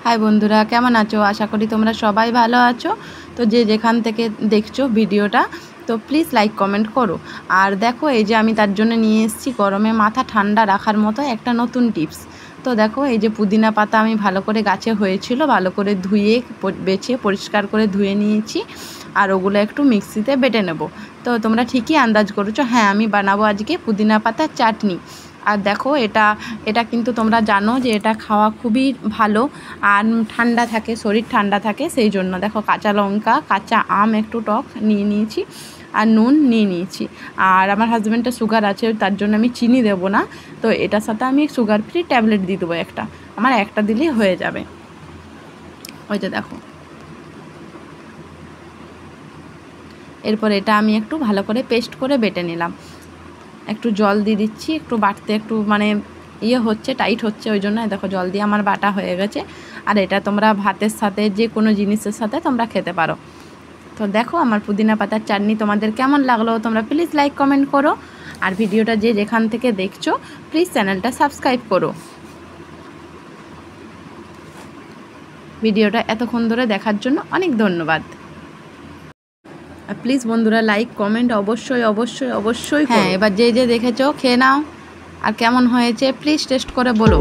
High বন্ধুরা, কেমন আছো? আশা করি তোমরা সবাই ভালো আছো। তো যে যেখান থেকে দেখছো ভিডিওটা, তো প্লিজ লাইক কমেন্ট করো। আর দেখো, এই যে আমি তার জন্য নিয়ে এসেছি গরমে মাথা ঠান্ডা রাখার মতো একটা নতুন টিপস। তো দেখো, এই যে পুদিনা পাতা আমি ভালো করে গাছে হয়েছিল, ভালো করে ধুয়ে বেছে পরিষ্কার করে ধুয়ে নিয়েছি। আর ওগুলো একটু মিক্সিতে বেটে নেব। তো তোমরা ঠিকই আন্দাজ করেছো, হ্যাঁ আমি বানাবো আজকে পুদিনা পাতার চাটনি। আর দেখো, এটা কিন্তু তোমরা জানো যে এটা খাওয়া খুবই ভালো আর ঠান্ডা থাকে, শরীর ঠান্ডা থাকে। সেই জন্য দেখো, কাঁচা লঙ্কা, কাঁচা আম একটু টক নিয়ে নিয়েছি, আর নুন নিয়ে নিয়েছি। আর আমার হাজব্যান্ডের সুগার আছে, তার জন্য আমি চিনি দেবো না। তো এটার সাথে আমি সুগার ফ্রি ট্যাবলেট দিয়ে দেবো একটা, আমার একটা দিলেই হয়ে যাবে। ওই যে দেখো, এরপর এটা আমি একটু ভালো করে পেস্ট করে বেটে নিলাম। একটু জল দিয়ে দিচ্ছি, একটু বাটতে একটু মানে হচ্ছে, টাইট হচ্ছে, ওই জন্য দেখো জল দিয়ে আমার বাটা হয়ে গেছে। আর এটা তোমরা ভাতের সাথে, যে কোনো জিনিসের সাথে তোমরা খেতে পারো। তো দেখো, আমার পুদিনা পাতার চাটনি তোমাদের কেমন লাগলো তোমরা প্লিজ লাইক কমেন্ট করো। আর ভিডিওটা যে যেখান থেকে দেখছো প্লিজ চ্যানেলটা সাবস্ক্রাইব করো। ভিডিওটা এতক্ষণ ধরে দেখার জন্য অনেক ধন্যবাদ। আর প্লিজ বন্ধুরা, লাইক কমেন্ট অবশ্যই অবশ্যই অবশ্যই। হ্যাঁ, এবার যে যে দেখেছো খেয়ে নাও, আর কেমন হয়েছে প্লিজ টেস্ট করে বলো।